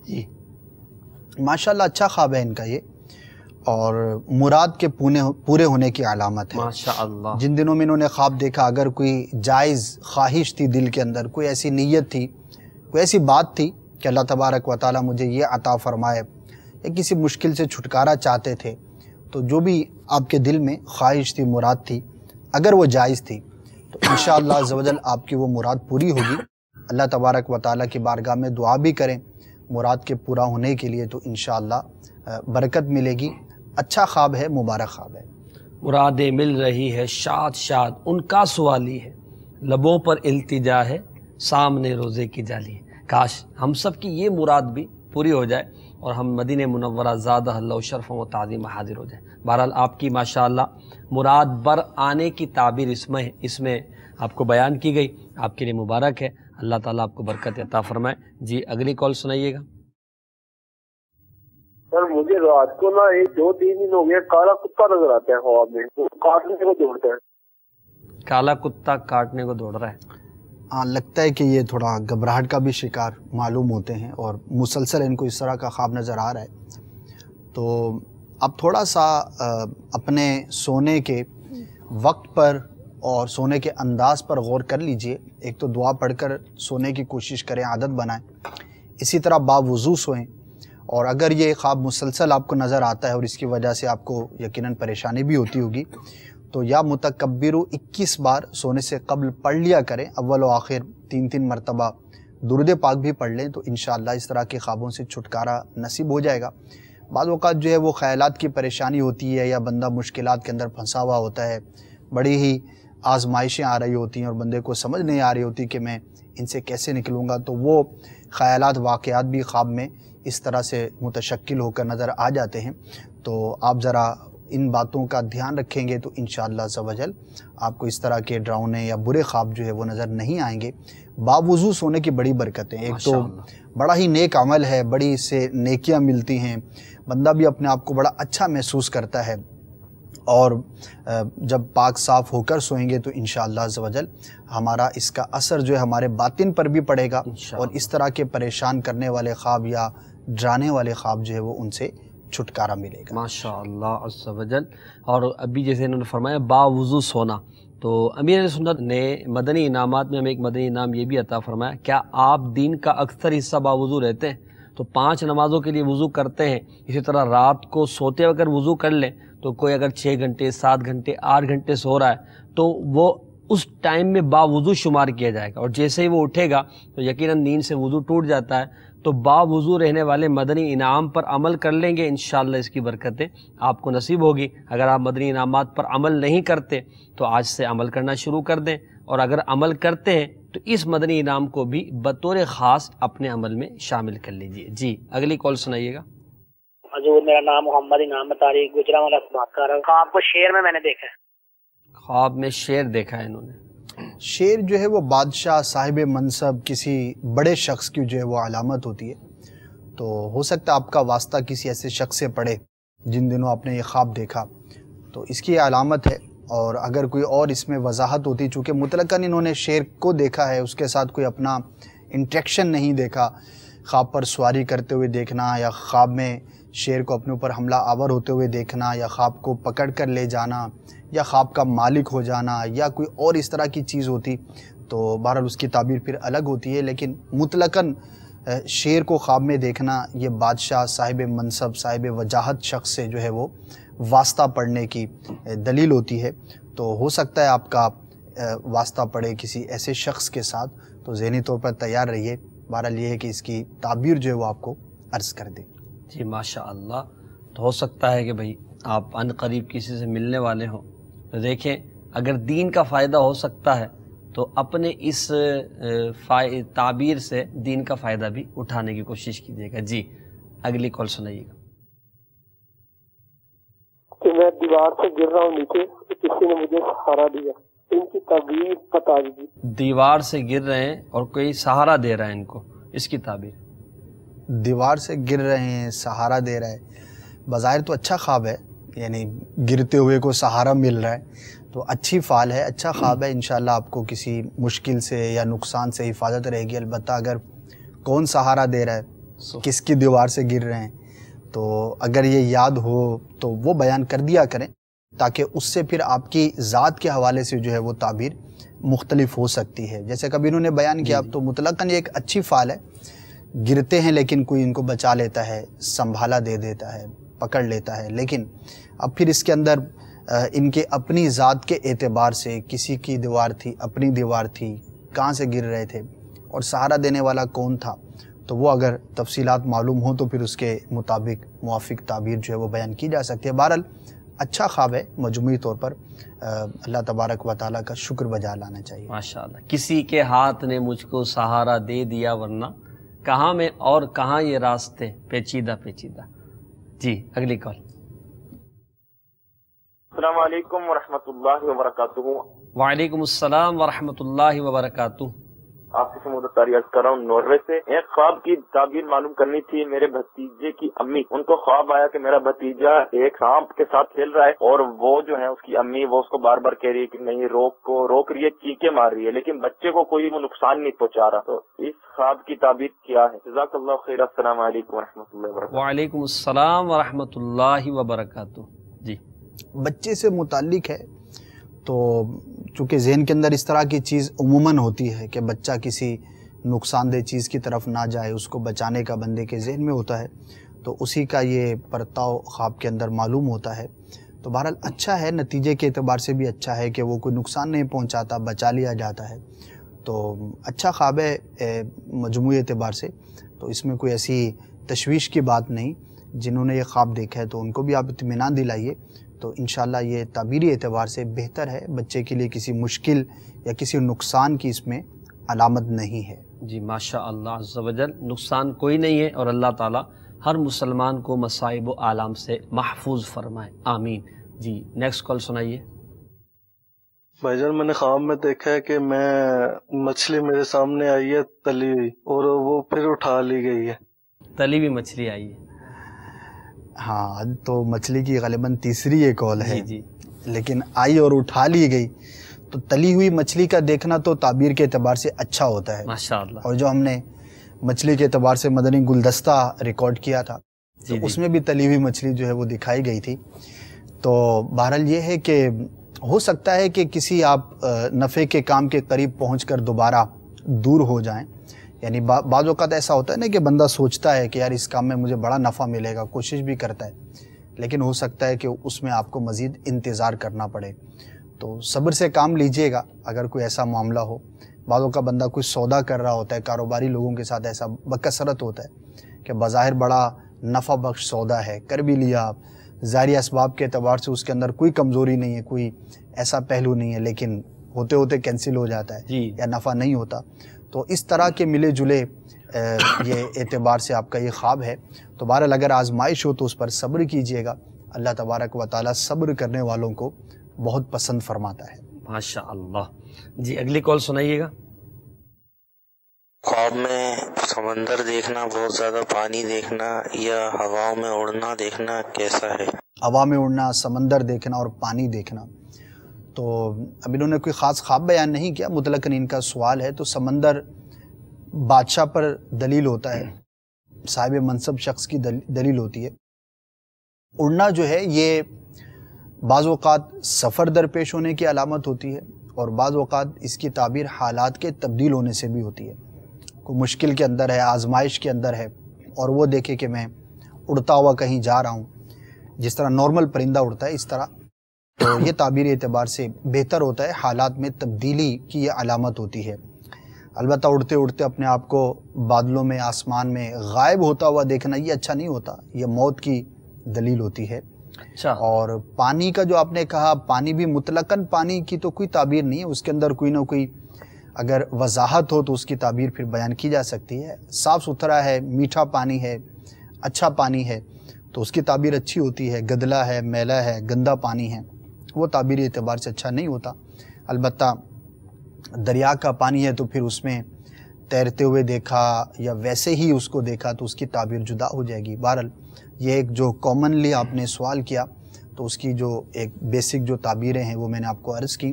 جی ماشاءاللہ اچھا خواب ہے ان کا یہ، اور مراد کے پورے ہونے کی علامت ہے ماشاءاللہ. جن دنوں میں انہوں نے خواب دیکھا، اگر کوئی جائز خواہش تھی دل کے اندر، کوئی ایسی نیت تھی، کوئی ایسی بات تھی کہ اللہ تبارک و تعالیٰ مجھے یہ عطا فرمائے، یا کسی مشکل سے چھٹکارا چاہتے تھے، تو جو بھی آپ کے دل میں خواہش تھی، مراد تھی، اگر وہ جائز تھی تو انشاءاللہ عز و جل آپ کی وہ مراد پوری ہوگی. اللہ تبارک و تعالیٰ کی بارگاہ میں دعا بھی کریں مراد کے پورا ہونے کے لیے، تو انشاءاللہ برکت ملے گی. اچھا خواب ہے، مبارک خواب ہے. مرادیں مل رہی ہے شاد شاد ان کا سوالی ہے، لبوں پر التجا ہے سامنے روزے کی جالی ہے. کاش ہم سب کی یہ مراد بھی پوری ہو جائے اور ہم مدینہ منورہ زادہ اللہ شرف و تعظیم حاضر ہو جائیں. بہرحال آپ کی ماشاءاللہ مراد بر آنے کی تعبیر اس میں آپ کو بیان کی گئی، آپ کے لیے مبارک ہے. اللہ تعالیٰ آپ کو برکت عطا فرمائے. جی اگلی کال سنائیے گا. سر مجھے رات کو نا 2-3 دن ہو گیا کالا کتا نظر آتا ہے خواب میں، کاٹنے کو دوڑتا ہے. کالا کتا کاٹنے کو دوڑ رہا ہے. ہاں لگتا ہے کہ یہ تھوڑا گھبراہٹ کا بھی شکار معلوم ہوتے ہیں اور مسلسل ان کو اس طرح کا خواب نظر آ رہا ہے. تو اب تھوڑا سا اپنے سونے کے وقت پر اور سونے کے انداز پر غور کر لیجئے. ایک تو دعا پڑھ کر سونے کی کوشش کریں، عادت بنائیں. اسی طرح باوضو سوئیں. اور اگر یہ خواب مسلسل آپ کو نظر آتا ہے اور اس کی وجہ سے آپ کو یقیناً پریشانی بھی ہوتی ہوگی تو یا متکبرو 21 بار سونے سے قبل پڑھ لیا کریں. اول و آخر 3 مرتبہ درود پاک بھی پڑھ لیں تو انشاءاللہ اس طرح کے خوابوں سے چھٹکارا نصیب ہو جائے گا. بعض اوقات جو ہے وہ خیالات کی پریشانی ہوتی ہے یا بندہ مشکلات کے اندر پھنسا ہوا ہوتا ہے، بڑی ہی آزمائشیں آ رہی ہوتی ہیں اور بندے کو سمجھ نہیں آ رہی ہوتی کہ میں ان سے کیسے نکلوں گا، تو وہ خیالات واقعات بھی خواب میں اس طرح سے متشکل ہو کر نظر آ جاتے ہیں. تو آپ ذرا ان باتوں کا دھیان رکھیں گے تو انشاءاللہ عز و جل آپ کو اس طرح کے ڈراؤنے یا برے خواب جو ہے وہ نظر نہیں آئیں گے. باوضو سونے کی بڑی برکتیں، ایک تو بڑا ہی نیک عمل ہے، بڑی سے نیکیاں ملتی ہیں، بندہ بھی اپنے آپ کو بڑا اچھا محسوس کرتا ہے اور جب پاک صاف ہو کر سوئیں گے تو انشاءاللہ عز و جل ہمارا اس کا اثر جو ہے ہمارے باطن پر بھی پڑے گا، اور اس طرح کے پریشان کرنے والے خواب یا ڈرانے والے خواب جو ہے وہ ان سے چھٹکارا ملے گا ماشاءاللہ عز و جل۔ اور ابھی جیسے انہوں نے فرمایا با وضو سونا، تو امیر اہل سنت نے مدنی انعامات میں ہمیں ایک مدنی انعام یہ بھی عطا فرمایا، کیا آپ دن کا اکثر حصہ باوضو رہتے ہیں؟ تو 5 نمازوں کے لیے وضو کرتے ہیں، اسی طرح رات کو سوتے وقت وضو کر لیں، تو کوئی اگر 6 گھنٹے 7 گھنٹے 8 گھنٹے سو رہا ہے تو وہ اس ٹائم میں باوضو شمار کیا جائے گا، اور جیسے ہی وہ اٹھے گا تو یقیناً نیند سے وضو ٹوٹ جاتا ہے۔ تو باوضو رہنے والے مدنی انعام پر عمل کر لیں گے، انشاءاللہ اس کی برکتیں آپ کو نصیب ہوگی۔ اگر آپ مدنی انعامات پر عمل نہیں کرتے تو آج سے عمل کرنا شروع کر دیں، اور اگر عمل کرتے ہیں تو اس مدنی انعام کو بھی بطور خاص اپنے عمل میں شامل کر لیجئے۔ جی اگلی کال سنائیے گا۔ حضور میرا نام محمد انعام طارق گجرانوالہ سے بات کر رہا ہوں۔ خواب کو شیر میں نے دیکھا ہے۔ خواب میں شیر دیکھا ہے انہوں نے۔ شیر جو ہے وہ بادشاہ، صاحب منصب، کسی بڑے شخص کی جو ہے وہ علامت ہوتی ہے، تو ہو سکتا ہے آپ کا واسطہ کسی ایسے شخص سے پڑے جن دنوں آپ نے یہ خواب دیکھا، تو اس کی علامت ہے۔ اور اگر کوئی اور اس میں وضاحت ہوتی، چونکہ مطلقاً انہوں نے شیر کو دیکھا ہے، اس کے ساتھ کوئی اپنا انٹریکشن نہیں دیکھا، خواب پر سواری کرتے ہوئے دیکھنا، یا خواب میں شیر کو اپنے اوپر حملہ آور ہوتے ہوئے دیکھنا، یا خواب کو پکڑ کر لے جانا، یا خواب کا مالک ہو جانا، یا کوئی اور اس طرح کی چیز ہوتی، تو بہرحال اس کی تعبیر پھر الگ ہوتی ہے۔ لیکن مطلقاً شیر کو خواب میں دیکھنا یہ بادشاہ، صاحب منصب، صاحب وجاہت شخص سے جو ہے وہ واسطہ پڑھنے کی دلیل ہوتی ہے۔ تو ہو سکتا ہے آپ کا واسطہ پڑے کسی ایسے شخص کے ساتھ، تو ذہنی طور پر تیار رہیے۔ بہرحال یہ ہے کہ اس کی تعبیر جو ہے وہ آپ کو عرض کر دیں۔ جی ماشاءاللہ، تو ہو سکتا ہے کہ بھئی آپ ان قریب کسی سے ملنے والے ہوں، تو دیکھیں اگر دین کا فائدہ ہو سکتا ہے تو اپنے اس تعبیر سے دین کا فائدہ بھی اٹھانے کی کوشش کیجیے گا۔ جی اگلی کال سنائیے گا۔ کہ میں دیوار سے گر رہا ہوں نیچے، کسی نے مجھے سہارا دیا، ان کی تعبیر بتا دیجیے۔ دیوار سے گر رہے ہیں اور کوئی سہارا دے رہا ہے ان کو، اس کی تعبیر۔ دیوار سے گر رہے ہیں، سہارا دے رہا ہے، بظاہر تو اچھا خواب ہے، یعنی گرتے ہوئے کو سہارا مل رہا ہے، تو اچھی فعال ہے، اچھا خواب ہے۔ انشاءاللہ آپ کو کسی مشکل سے یا نقصان سے حفاظت رہے گی۔ البتہ اگر کون سہارا دے رہا ہے، کس کی دیوار سے گر رہے ہیں، تو اگر یہ یاد ہو تو وہ بیان کر دیا کریں، تاکہ اس سے پھر آپ کی ذات کے حوالے سے جو ہے وہ تعبیر مختلف ہو سکتی ہے۔ جیسے کبھی انہوں نے بیان کیا تو مطلقاً یہ ایک اچھی فعال ہے، گرتے ہیں لیکن کوئی ان کو بچا لیتا ہے، سنبھالا دے دیتا ہے، پکڑ لیتا ہے۔ لیکن اب پھر اس کے اندر ان کے اپنی ذات کے اعتبار سے کسی کی دیوار تھی، اپنی دیوار تھی، کہاں سے گر رہے تھے، اور سہارا دینے والا کون تھا، تو وہ اگر تفصیلات معلوم ہوں تو پھر اس کے مطابق موافق تعبیر جو ہے وہ بیان کی جا سکتی ہے۔ بہرحال اچھا خواب ہے، مجموعی طور پر اللہ تبارک و تعالیٰ کا شکر بجا لانا چاہیے۔ ماشاءاللہ، کسی کے ہاتھ نے مجھ کو سہارا دے دیا، ورنہ کہاں میں اور کہاں یہ راستے پیچیدہ پیچیدہ۔ جی اگلی کال۔ السلام علیکم ورحمۃ اللہ وبرکاتہ۔ وعلیکم السلام ورحمۃ اللہ وبرکاتہ۔ آپ سے مدت طاری عرض کر رہا ہوں ناروے سے۔ ایک خواب کی تعبیر معلوم کرنی تھی۔ میرے بھتیجے کی امی، ان کو خواب آیا کہ میرا بھتیجا ایک سانپ کے ساتھ کھیل رہا ہے، اور وہ جو ہے اس کی امی وہ اس کو بار بار کہہ رہی ہے کہ نہیں روک رہی ہے، چیخیں مار رہی ہے، لیکن بچے کو کوئی وہ نقصان نہیں پہنچا رہا۔ تو اس خواب کی تعبیر کیا ہے؟ جزاک اللہ خیر۔ السلام علیکم ورحمۃ اللہ وبرکاتہ۔ وعلیکم السلام ورحمۃ اللہ وبرکاتہ۔ جی بچے سے متعلق ہے تو چونکہ ذہن کے اندر اس طرح کی چیز عموماً ہوتی ہے کہ بچہ کسی نقصان دہ چیز کی طرف نہ جائے، اس کو بچانے کا بندے کے ذہن میں ہوتا ہے، تو اسی کا یہ پرتاؤ خواب کے اندر معلوم ہوتا ہے۔ تو بہرحال اچھا ہے، نتیجے کے اعتبار سے بھی اچھا ہے کہ وہ کوئی نقصان نہیں پہنچاتا، بچا لیا جاتا ہے، تو اچھا خواب ہے مجموعی اعتبار سے۔ تو اس میں کوئی ایسی تشویش کی بات نہیں۔ جنہوں نے یہ خواب دیکھا ہے تو ان کو بھی آپ اطمینان دلائیے، تو انشاءاللہ یہ تعبیری اعتبار سے بہتر ہے، بچے کے لیے کسی مشکل یا کسی نقصان کی اس میں علامت نہیں ہے۔ جی ماشاءاللہ عز و جل، نقصان کوئی نہیں ہے، اور اللہ تعالی ہر مسلمان کو مصائب و آلام سے محفوظ فرمائے، آمین۔ جی نیکسٹ کال سنائیے۔ بھائی جان، میں نے خواب میں دیکھا ہے کہ مچھلی میرے سامنے آئی ہے تلی ہوئی، اور وہ پھر اٹھا لی گئی ہے۔ تلی ہوئی مچھلی آئی ہے؟ ہاں، تو مچھلی کی غالباً تیسری یہ کال ہے۔ جی لیکن آئی اور اٹھا لی گئی. تو تلی ہوئی مچھلی کا دیکھنا تو تعبیر کے اعتبار سے اچھا ہوتا ہے ماشاءاللہ. اور جو ہم نے مچھلی کے اعتبار سے مدنی گلدستہ ریکارڈ کیا تھا تو اس میں بھی تلی ہوئی مچھلی جو ہے وہ دکھائی گئی تھی. تو بہرحال یہ ہے کہ ہو سکتا ہے کہ کسی آپ نفع کے کام کے قریب پہنچ کر دوبارہ دور ہو جائیں. یعنی بعض اوقات ایسا ہوتا ہے نا کہ بندہ سوچتا ہے کہ یار اس کام میں مجھے بڑا نفع ملے گا, کوشش بھی کرتا ہے, لیکن ہو سکتا ہے کہ اس میں آپ کو مزید انتظار کرنا پڑے. تو صبر سے کام لیجئے گا اگر کوئی ایسا معاملہ ہو. بعضوں کا بندہ کوئی سودا کر رہا ہوتا ہے, کاروباری لوگوں کے ساتھ ایسا بکثرت ہوتا ہے کہ بظاہر بڑا نفع بخش سودا ہے, کر بھی لیا آپ, ظاہری اسباب کے اعتبار سے اس کے اندر کوئی کمزوری نہیں ہے, کوئی ایسا پہلو نہیں ہے, لیکن ہوتے ہوتے کینسل ہو جاتا ہے یا نفع نہیں ہوتا. تو اس طرح کے ملے جلے یہ اعتبار سے آپ کا یہ خواب ہے. تو بہرحال اگر آزمائش ہو تو اس پر صبر کیجئے گا. اللہ تبارک و تعالیٰ صبر کرنے والوں کو بہت پسند فرماتا ہے. ماشاءاللہ. جی اگلی کال سنائیے گا. خواب میں سمندر دیکھنا, بہت زیادہ پانی دیکھنا یا ہواؤں میں اڑنا دیکھنا کیسا ہے؟ ہوا میں اڑنا, سمندر دیکھنا اور پانی دیکھنا. تو اب انہوں نے کوئی خاص خواب بیان نہیں کیا, مطلقاً ان کا سوال ہے. تو سمندر بادشاہ پر دلیل ہوتا ہے, صاحب منصب شخص کی دلیل ہوتی ہے. اڑنا جو ہے یہ بعض اوقات سفر درپیش ہونے کی علامت ہوتی ہے اور بعض اوقات اس کی تعبیر حالات کے تبدیل ہونے سے بھی ہوتی ہے. کوئی مشکل کے اندر ہے, آزمائش کے اندر ہے اور وہ دیکھے کہ میں اڑتا ہوا کہیں جا رہا ہوں, جس طرح نارمل پرندہ اڑتا ہے اس طرح, تو یہ تعبیری اعتبار سے بہتر ہوتا ہے. حالات میں تبدیلی کی یہ علامت ہوتی ہے. البتہ اڑتے اڑتے اپنے آپ کو بادلوں میں, آسمان میں غائب ہوتا ہوا دیکھنا یہ اچھا نہیں ہوتا, یہ موت کی دلیل ہوتی ہے. اچھا. اور پانی کا جو آپ نے کہا, پانی بھی مطلقاً پانی کی تو کوئی تعبیر نہیں ہے, اس کے اندر کوئی نہ کوئی اگر وضاحت ہو تو اس کی تعبیر پھر بیان کی جا سکتی ہے. صاف ستھرا ہے, میٹھا پانی ہے, اچھا پانی ہے تو اس کی تعبیر اچھی ہوتی ہے. گدلا ہے, میلا ہے, گندا پانی ہے, وہ تعبیری اعتبار سے اچھا نہیں ہوتا. البتہ دریا کا پانی ہے تو پھر اس میں تیرتے ہوئے دیکھا یا ویسے ہی اس کو دیکھا تو اس کی تعبیر جدا ہو جائے گی. بہرحال یہ ایک جو کامنلی آپ نے سوال کیا تو اس کی جو ایک بیسک جو تعبیریں ہیں وہ میں نے آپ کو عرض کی.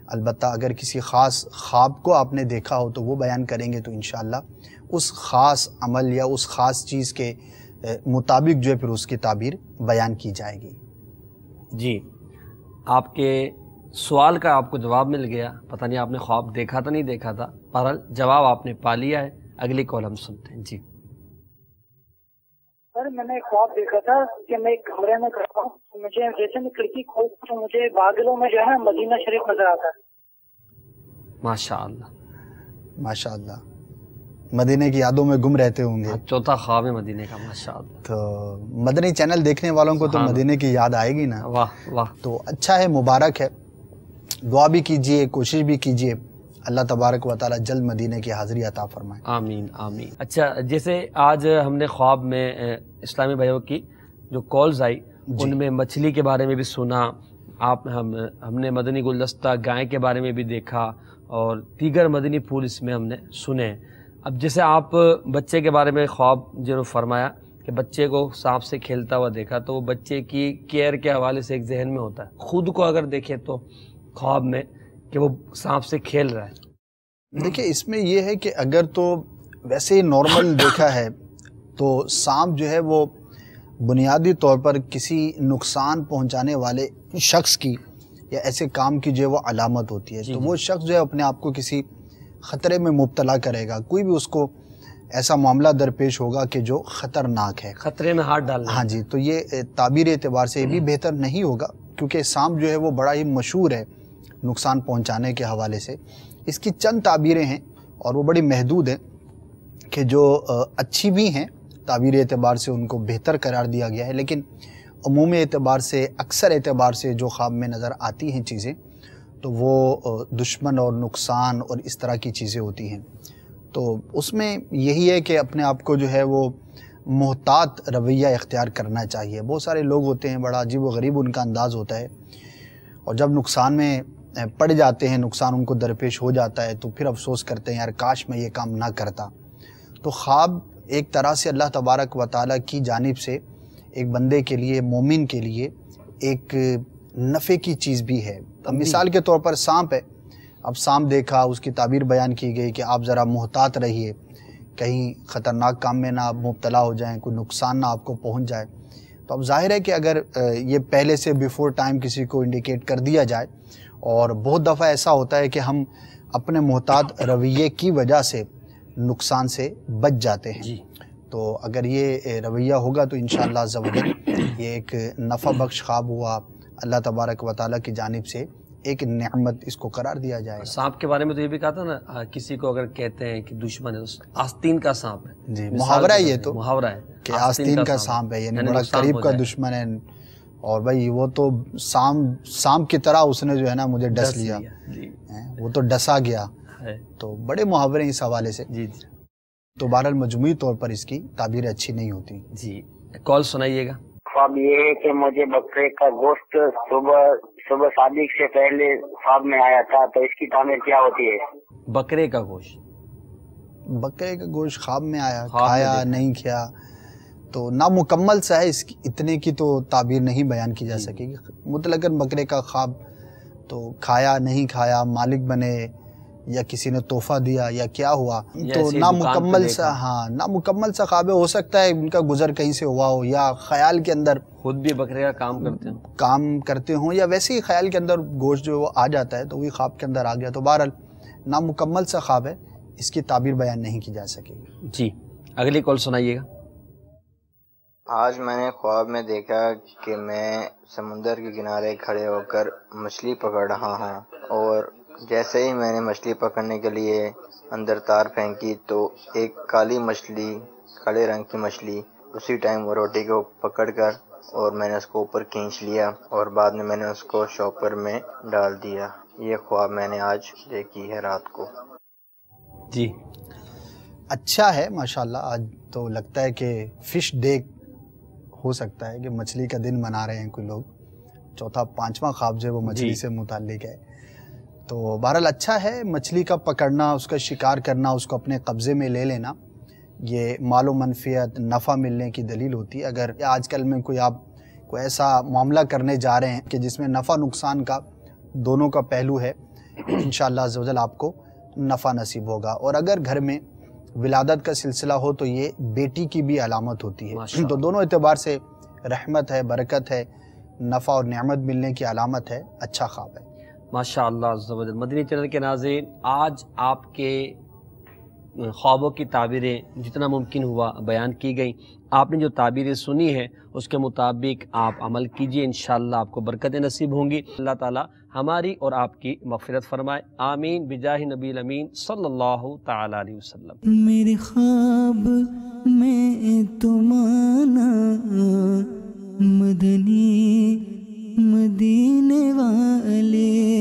البتہ اگر کسی خاص خواب کو آپ نے دیکھا ہو تو وہ بیان کریں گے تو انشاءاللہ اس خاص عمل یا اس خاص چیز کے مطابق جو ہے پھر اس کی تعبیر بیان کی جائے گی. جی آپ کے سوال کا آپ کو جواب مل گیا. پتہ نہیں آپ نے خواب دیکھا تو نہیں دیکھا تھا, بہرحال جواب آپ نے پا لیا ہے. اگلی کال ہم سنتے ہیں. جی سر, میں نے ایک خواب دیکھا تھا کہ میں ایک کمرے میں کرتا ہوں, مجھے جیسے میں کھڑکی کھولتا تو مجھے باغلوں میں جو ہے مدینہ شریف نظر آتا ہے. ماشاءاللہ ماشاءاللہ. مدینے کی یادوں میں گم رہتے ہوں گے. چوتھا خواب ہے مدینے کا. ماشاءاللہ. تو مدنی چینل دیکھنے والوں کو تو مدینے کی یاد آئے گی نا. واہ واہ. تو اچھا ہے, مبارک ہے. دعا بھی کیجئے, کوشش بھی کیجئے, اللہ تبارک و تعالی جلد مدینے کی حاضری عطا فرمائے. آمین آمین. اچھا, جیسے آج ہم نے خواب میں اسلامی بھائیوں کی جو کالز آئی ان میں مچھلی کے بارے میں بھی سنا, آپ ہم نے مدنی گلدستہ گائے کے بارے میں بھی دیکھا اور دیگر مدنی پھول اس میں ہم نے سنے. اب جیسے آپ بچے کے بارے میں خواب جو فرمایا کہ بچے کو سانپ سے کھیلتا ہوا دیکھا, تو وہ بچے کی کیئر کے حوالے سے ایک ذہن میں ہوتا ہے. خود کو اگر دیکھیں تو خواب میں کہ وہ سانپ سے کھیل رہا ہے. دیکھیں اس میں یہ ہے کہ اگر تو ویسے ہی نارمل دیکھا ہے تو سانپ جو ہے وہ بنیادی طور پر کسی نقصان پہنچانے والے شخص کی یا ایسے کام کی جو ہے وہ علامت ہوتی ہے. تو وہ شخص جو ہے اپنے آپ کو کسی خطرے میں مبتلا کرے گا, کوئی بھی اس کو ایسا معاملہ درپیش ہوگا کہ جو خطرناک ہے, خطرے میں ہاتھ ڈالنا. ہاں جی. تو یہ تعبیر اعتبار سے بھی بہتر نہیں ہوگا کیونکہ سانپ جو ہے وہ بڑا ہی مشہور ہے نقصان پہنچانے کے حوالے سے. اس کی چند تعبیریں ہیں اور وہ بڑی محدود ہیں کہ جو اچھی بھی ہیں, تعبیر اعتبار سے ان کو بہتر قرار دیا گیا ہے, لیکن عمومی اعتبار سے اکثر اعتبار سے جو خواب میں نظر آتی ہیں چیزیں تو وہ دشمن اور نقصان اور اس طرح کی چیزیں ہوتی ہیں. تو اس میں یہی ہے کہ اپنے آپ کو جو ہے وہ محتاط رویہ اختیار کرنا چاہیے. بہت سارے لوگ ہوتے ہیں, بڑا عجیب و غریب ان کا انداز ہوتا ہے, اور جب نقصان میں پڑ جاتے ہیں, نقصان ان کو درپیش ہو جاتا ہے تو پھر افسوس کرتے ہیں یار کاش میں یہ کام نہ کرتا. تو خواب ایک طرح سے اللہ تبارک و تعالیٰ کی جانب سے ایک بندے کے لیے, مومن کے لیے ایک نفع کی چیز بھی ہے. اب مثال کے طور پر سانپ ہے, اب سانپ دیکھا, اس کی تعبیر بیان کی گئی کہ آپ ذرا محتاط رہیے, کہیں خطرناک کام میں نہ آپ مبتلا ہو جائیں, کوئی نقصان نہ آپ کو پہنچ جائے. تو اب ظاہر ہے کہ اگر یہ پہلے سے بیفور ٹائم کسی کو انڈیکیٹ کر دیا جائے, اور بہت دفعہ ایسا ہوتا ہے کہ ہم اپنے محتاط رویے کی وجہ سے نقصان سے بچ جاتے ہیں. تو اگر یہ رویہ ہوگا تو انشاءاللہ عز و جل یہ ایک نفع بخش خواب ہوا, اللہ تبارک و تعالیٰ کی جانب سے ایک نعمت اس کو قرار دیا جائے. سانپ کے بارے میں تو یہ بھی کہا تھا نا, کسی کو اگر کہتے ہیں کہ دشمن ہے, آستین کا سانپ ہے. جی, محاورہ ہے, یہ تو محاورہ ہے کہ آستین کا سانپ ہے, یعنی بڑا قریب کا دشمن ہے. اور بھائی وہ تو سانپ کی طرح اس نے جو ہے نا مجھے ڈس لیا, وہ تو ڈسا گیا. تو بڑے محاورے اس حوالے سے. جی تو بہرحال مجموعی طور پر اس کی تعبیر اچھی نہیں ہوتی. جی, کال سنائیے گا. خواب یہ ہے کہ مجھے بکرے کا گوشت صبح صادق سے پہلے خواب میں آیا تھا, تو اس کی تعبیر کیا ہوتی ہے؟ بکرے کا گوشت, بکرے کا گوشت خواب میں آیا, کھایا نہیں کھایا, تو نامکمل سا ہے, اس کی اتنے کی تو تعبیر نہیں بیان کی جا سکے گی. مطلقاً بکرے کا خواب تو کھایا نہیں کھایا, مالک بنے یا کسی نے تحفہ دیا یا کیا ہوا, تو نامکمل سا, ہاں نامکمل سا خواب ہے. ہو سکتا ہے ان کا گزر کہیں سے ہوا ہو, یا خیال کے اندر خود بھی بکرے کا کام کرتے ہوں, یا ویسے ہی خیال کے اندر گوشت جو وہ آ جاتا ہے تو وہی خواب کے اندر آ گیا. تو بہرحال نامکمل سا خواب ہے, اس کی تعبیر بیان نہیں کی جا سکے گی. جی, اگلی کال سنائیے گا. آج میں نے خواب میں دیکھا کہ میں سمندر کے کنارے کھڑے ہو کر مچھلی پکڑ رہا ہوں, اور جیسے ہی میں نے مچھلی پکڑنے کے لیے اندر تار پھینکی تو ایک کالی مچھلی, کالے رنگ کی مچھلی اسی ٹائم وہ روٹی کو پکڑ کر, اور میں نے اس کو اوپر کھینچ لیا, اور بعد میں نے اس کو شاپر میں ڈال دیا. یہ خواب میں نے آج دیکھی ہے رات کو. جی, اچھا ہے ماشاءاللہ. آج تو لگتا ہے کہ فش ڈے ہو سکتا ہے, کہ مچھلی کا دن منا رہے ہیں کوئی لوگ. چوتھا پانچواں خواب جو ہے وہ مچھلی سے متعلق ہے. تو بہرحال اچھا ہے, مچھلی کا پکڑنا, اس کا شکار کرنا, اس کو اپنے قبضے میں لے لینا, یہ مال و منفعت نفع ملنے کی دلیل ہوتی ہے. اگر آج کل میں کوئی ایسا معاملہ کرنے جا رہے ہیں کہ جس میں نفع نقصان کا دونوں کا پہلو ہے, انشاءاللہ عز و جل آپ کو نفع نصیب ہوگا. اور اگر گھر میں ولادت کا سلسلہ ہو تو یہ بیٹی کی بھی علامت ہوتی ہے. تو دونوں اعتبار سے رحمت ہے, برکت ہے, نفع اور نعمت ملنے کی علامت ہے. اچھا خواب ہے ماشاءاللہ عز و جل. مدنی چینل کے ناظرین, آج آپ کے خوابوں کی تعبیریں جتنا ممکن ہوا بیان کی گئی. آپ نے جو تعبیریں سنی ہیں اس کے مطابق آپ عمل کیجئے, انشاءاللہ آپ کو برکتیں نصیب ہوں گی. اللہ تعالی ہماری اور آپ کی مغفرت فرمائے, آمین بجاہ نبی الامین صلی اللہ تعالی علیہ وسلم. میرے خواب میں تمہارا مدنی مدینے والے